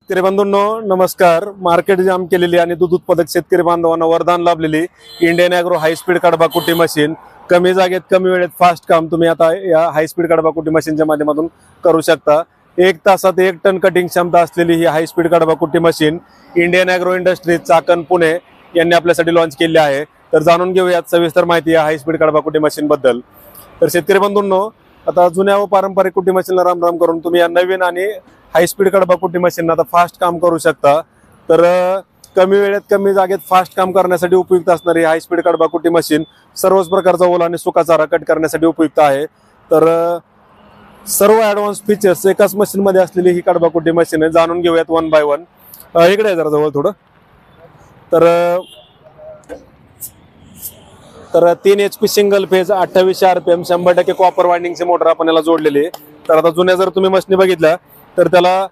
शेतकरी बंधूंनो नमस्कार. मार्केट जाम केलेली आणि दूध उत्पादक शेतकरी बांधवांना वरदान लाभलेली इंडियन ॲग्रो हाय स्पीड कडबा कुटी मशीन. कमी जागेत कमी वेळेत फास्ट काम तुम्ही आता या हाय स्पीड कडबा कुटी मशीनच्या माध्यमातून करू शकता. 1 तासात 1 टन कटिंग क्षमता असलेली ही हाय स्पीड कडबा कुटी machine Indian Agro Industries Chakan Pune यांनी आपल्यासाठी लॉन्च केली आहे. तर जाणून घेऊयात सविस्तर माहिती या हाय स्पीड कडबा कुटी मशीन बद्दल. तर शेतकरी बंधूंनो, आता जुन्या व पारंपरिक कुटी मशीनला राम राम करून तुम्ही या नवीन आणि हाय स्पीड कडबा कुटी मशीन आता फास्ट काम करू शकता. तर कमी वेळेत कमी जागेत फास्ट काम करण्यासाठी उपयुक्त असणारी हाय स्पीड कडबा कुटी मशीन सर्वच प्रकारचा ओला आणि सुका चारा कट करण्यासाठी उपयुक्त आहे. तर सर्व ॲडव्हान्स फीचर्स एकाच मशीन मध्ये असलेली ही कडबा कुटी मशीन आहे. जाणून घेऊयात वन बाय वन. इकडे आहे जरा जवळ थोडं. तर 3 HP single phase 2800 RPM 100% copper वाइंडिंगची मोटर आपण याला जोडलेली आहे. तर आता जुन्या जर तुम्ही मशीनी बघितल्या तर त्याला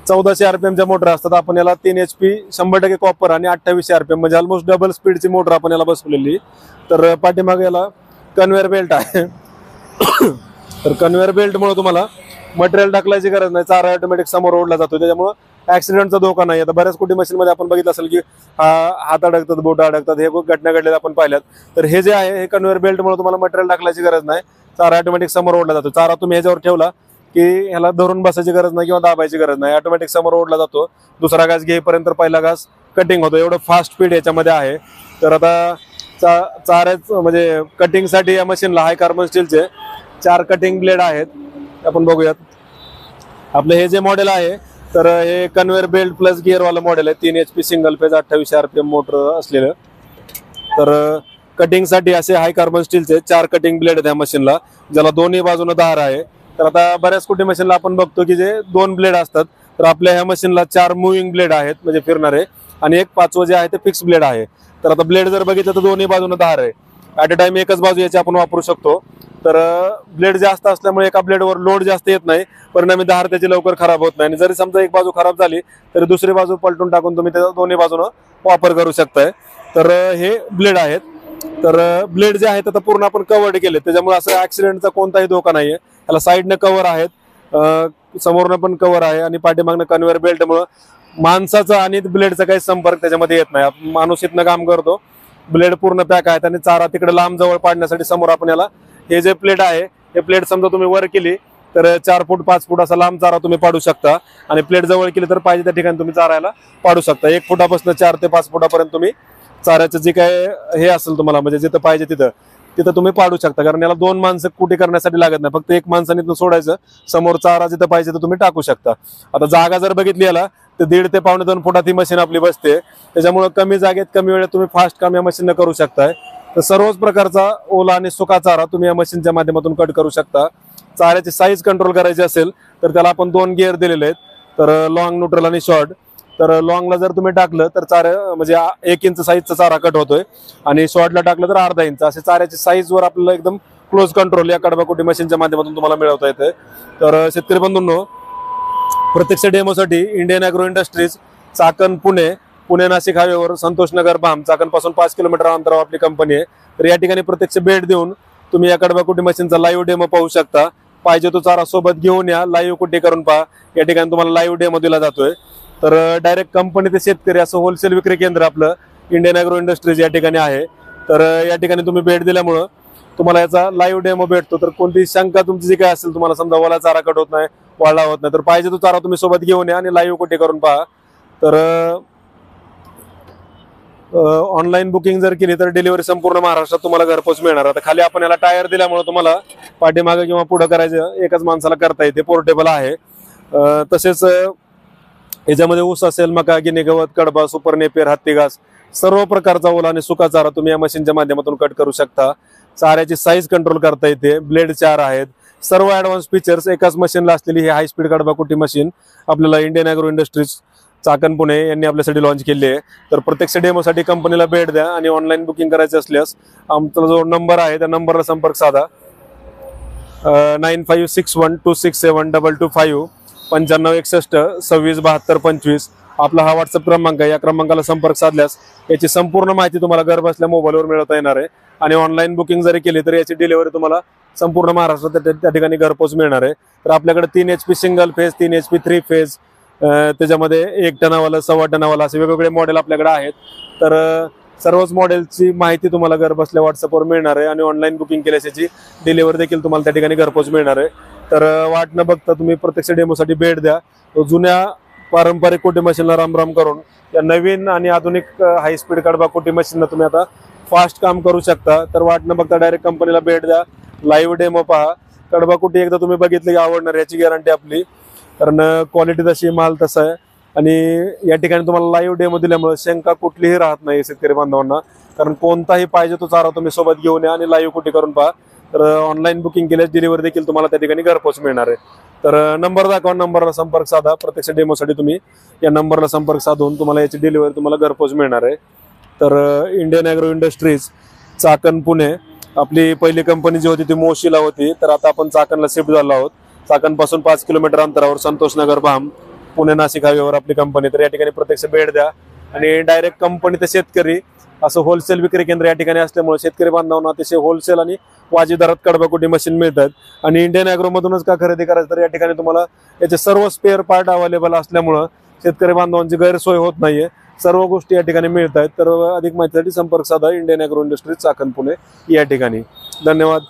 1400 RPM च्या मोटर असतात. आपण याला 3 HP 100% कॉपर आणि 2800 RPM म्हणजे ऑलमोस्ट डबल स्पीडची मोटर आपण याला बसवलेली. तर पाठीमागे याला कन्व्हेअर बेल्ट आहे. तर कन्व्हेअर बेल्टमुळे तुम्हाला मटेरियल टाकल्याची गरज नाही. चारा ऑटोमॅटिक समोर ओढला जातो, त्याच्यामुळे ऍक्सिडेंटचा धोका नाही. आता बऱ्याच कुटी मशीन मध्ये आपण बघितलं असेल की हात अडकतात, बोट अडकतात, हे खूप घटना घडलेल्या आपण पाहिल्यात. तर हे जे आहे हे कन्व्हेअर बेल्टमुळे तुम्हाला मटेरियल टाकल्याची गरज नाही. चारा ऑटोमॅटिक समोर ओढला जातो. चारा तुम्ही ह्याच्यावर ठेवला की ह्याला धरून बसायची गरज नाही किंवा दाबायची गरज नाही. ऑटोमॅटिक समोर ओढला जातो. दुसरा घास घेईपर्यंत पहिला घास कटिंग होतो. एवढं फास्ट स्पीड याच्यामध्ये आहे. तर आता चाऱ्याच म्हणजे कटिंगसाठी या मशीनला हाय कार्बन स्टीलचे 4 कटिंग ब्लेड आहेत. आपण बघूयात. आपलं हे जे मॉडेल आहे तर हे कन्व्हेअर बेल्ट प्लस गिअरवालं मॉडेल आहे. 3 HP single phase 2800 RPM motor असलेलं. तर कटिंगसाठी असे हाय कार्बन स्टीलचे 4 कटिंग ब्लेड आहेत या मशीनला, ज्याला दोन्ही बाजूने धार आहे. तर आता बऱ्याच कुटी मशीनला आपण बघतो की जे 2 ब्लेड असतात. तर आपल्या ह्या मशीनला 4 मुव्हिंग ब्लेड आहेत म्हणजे फिरणारे, आणि एक 5वं जे आहे ते फिक्स ब्लेड आहे. तर आता ब्लेड जर बघितलं तर दोन्ही बाजूने धार आहे. ऍट अ टाइम एकच बाजू याची आपण वापरू शकतो. तर ब्लेड जास्त असल्यामुळे एका ब्लेडवर लोड जास्त येत नाही, परिणामी धार त्याची लवकर खराब होत नाही. आणि जरी समजा एक बाजू खराब झाली तरी दुसरी बाजू पलटून टाकून तुम्ही त्याचा दोन्ही बाजूनं वापर करू शकताय. तर हे ब्लेड आहेत. तर ब्लेड जे आहेत आता पूर्ण आपण कव्हर्ड केले, त्याच्यामुळे असं ऍक्सिडेंटचा कोणताही धोका नाहीये. त्याला साईडनं कव्हर आहेत, समोरनं पण कव्हर आहे, आणि पाठीमागनं कन्व्हेअर बेल्टमुळे माणसाचा आणि ब्लेडचा काही संपर्क त्याच्यामध्ये येत नाही. माणूस इथनं काम करतो, ब्लेड पूर्ण पॅक आहेत, आणि चारा तिकडे लांब जवळ पाडण्यासाठी समोर आपण याला हे जे प्लेट आहे हे प्लेट समजा तुम्ही वर केली तर 4 फूट 5 फूट असा लांब चारा तुम्ही पाडू शकता, आणि प्लेट जवळ केली तर पाहिजे त्या ठिकाणी तुम्ही चारायला पाडू शकता. 1 फुटापासून 4 ते 5 फुटापर्यंत तुम्ही चाऱ्याचं जे काय हे असेल तुम्हाला म्हणजे जिथं पाहिजे तिथं तुम्ही पाडू शकता. कारण याला 2 माणसं कुटी करण्यासाठी लागत नाही, फक्त 1 माणसाने सोडायचं, समोर चारा जिथं पाहिजे तर तुम्ही टाकू शकता. आता जागा जर बघितली याला तर 1.5 ते 1.25 फुटात ही मशीन आपली बसते. त्याच्यामुळे कमी जागेत कमी वेळेत तुम्ही फास्ट काम या मशीनने करू शकताय. तर सर्वच प्रकारचा ओला आणि सुका चारा तुम्ही या मशीनच्या माध्यमातून कट करू शकता. चाऱ्याची साईज कंट्रोल करायची असेल तर त्याला आपण 2 गिअर दिलेले आहेत. तर लॉंग, न्यूट्रल आणि शॉर्ट. तर लॉंगला जर तुम्ही टाकलं तर चारा म्हणजे 1 इंच साईजचा चारा कट होतोय, आणि शॉर्टला टाकलं तर अर्धा इंच. असे चाऱ्याची साईजवर आपल्याला एकदम क्लोज कंट्रोल या कडबा कुटी मशीनच्या माध्यमातून तुम्हाला मिळवता येते. तर शेतकरी बंधूंनो, प्रत्यक्ष डेमोसाठी Indian Agro Industries Chakan Pune Nashik हायवेवर संतोषनगर भाम चाकणपासून 5 किलोमीटर अंतरावर आपली कंपनी आहे. तर या ठिकाणी प्रत्यक्ष भेट देऊन तुम्ही या कडबा कुटी मशीनचा लाईव्ह डेमो पाहू शकता. पाहिजे तो चारा सोबत घेऊन या, लाईव्ह कुटी करून पहा. या ठिकाणी तुम्हाला लाईव्ह डेमो दिला जातोय. तर डायरेक्ट कंपनी ते शेतकरी असं होलसेल विक्री केंद्र आपलं इंडियन ॲग्रो इंडस्ट्रीज या ठिकाणी आहे. तर या ठिकाणी तुम्ही भेट दिल्यामुळं तुम्हाला याचा लाईव्ह डेमो भेटतो. तर कोणती शंका तुमची जी काय असेल, तुम्हाला समजा ओला चारा कट होत नाही, वाळला होत नाही, तर पाहिजे तो चारा तुम्ही सोबत घेऊन या आणि लाईव्ह कुटी करून पहा. तर ऑनलाईन बुकिंग जर केली तर डिलिव्हरी संपूर्ण महाराष्ट्रात तुम्हाला घरपोच मिळणार. आता खाली आपण याला टायर दिल्यामुळे तुम्हाला पाठीमागे किंवा पुढे करायचं एकाच माणसाला करता येते. पोर्टेबल आहे. तसेच याच्यामध्ये ऊस असेल, मका, गिनी गवत, कडबा, सुपर नेपियर, हत्ती घास, सर्व प्रकारचा ओला आणि सुका चारा तुम्ही या मशीनच्या माध्यमातून कट करू शकता. चाऱ्याची साईज कंट्रोल करता येते. ब्लेड 4 आहेत. सर्व ऍडव्हान्स फीचर्स एकाच मशीनला असलेली ही हाय स्पीड कडबा कुटी मशीन आपल्याला Indian Agro Industries Chakan Pune यांनी आपल्यासाठी लॉन्च केली आहे. तर प्रत्यक्ष डेमोसाठी कंपनीला भेट द्या, आणि ऑनलाईन बुकिंग करायची असल्यास आमचा जो नंबर आहे त्या नंबरला संपर्क साधा. 9561267225 9561267225 आपला हा व्हॉट्सअप क्रमांक आहे. या क्रमांकाला संपर्क साधल्यास याची संपूर्ण माहिती तुम्हाला घर बसल्या मोबाईलवर मिळवता येणार आहे. आणि ऑनलाईन बुकिंग जरी केली तर याची डिलिव्हरी तुम्हाला संपूर्ण महाराष्ट्रात त्या ठिकाणी घरपोच मिळणार आहे. तर आपल्याकडे 3 HP single phase, 3 HP 3 phase, त्याच्यामध्ये 1 टनावाला 1.25 टनावाला असे वेगवेगळे मॉडेल आपल्याकडे आहेत. तर सर्वच मॉडेलची माहिती तुम्हाला घर बसल्या व्हॉट्सअपवर मिळणार आहे आणि ऑनलाईन बुकिंग केल्यास याची डिलिव्हरी देखील तुम्हाला त्या ठिकाणी घरपोच मिळणार आहे. तर वाट न बघता तुम्ही प्रत्यक्ष डेमोसाठी भेट द्या. जुन्या पारंपरिक कोटी मशीनला रामराम करून या नवीन आणि आधुनिक हाय स्पीड कडबा कोटी मशीनला तुम्ही आता फास्ट काम करू शकता. तर वाट न बघता डायरेक्ट कंपनीला भेट द्या, लाईव्ह डेमो पहा. कडबा कुटी एकदा तुम्ही बघितली की आवडणार, याची गॅरंटी आपली. कारण क्वालिटी तशी, माल तसा आहे आणि या ठिकाणी तुम्हाला लाईव्ह डेमो दिल्यामुळे शंका कुठलीही राहत नाही शेतकरी बांधवांना. कारण कोणताही पाहिजे तो चारा तुम्ही सोबत घेऊन या आणि लाईव्ह कुटी करून पहा. तर ऑनलाईन बुकिंग केल्यास डिलिव्हरी देखील तुम्हाला त्या ठिकाणी घरपोच मिळणार आहे. तर नंबर दाखवा, नंबरला संपर्क साधा. प्रत्यक्ष डेमोसाठी तुम्ही या नंबरला संपर्क साधून तुम्हाला याची डिलिव्हरी तुम्हाला घरपोच मिळणार आहे. तर Indian Agro Industries Chakan Pune, आपली पहिली कंपनी जी होती ती मोशीला होती. तर आता आपण चाकणला शिफ्ट झालो आहोत. चाकणपासून 5 किलोमीटर अंतरावर संतोषनगर भाम, पुणे नाशिक हायवेवर आपली कंपनी. तर या ठिकाणी प्रत्यक्ष भेट द्या आणि डायरेक्ट कंपनी ते शेतकरी असं होलसेल विक्री केंद्र या ठिकाणी असल्यामुळे शेतकरी बांधवांना अतिशय होलसेल आणि वाजवी दरात कडबा कुटी मशीन मिळतात. आणि इंडियन ॲग्रो मधूनच का खरेदी करायचं, तर या ठिकाणी तुम्हाला याचे सर्व स्पेअर पार्ट अवेलेबल असल्यामुळं शेतकरी बांधवांची गैरसोय होत नाहीये. सर्व गोष्टी या ठिकाणी मिळत आहेत. तर अधिक माहितीसाठी संपर्क साधा Indian Agro Industries Chakan Pune या ठिकाणी. धन्यवाद.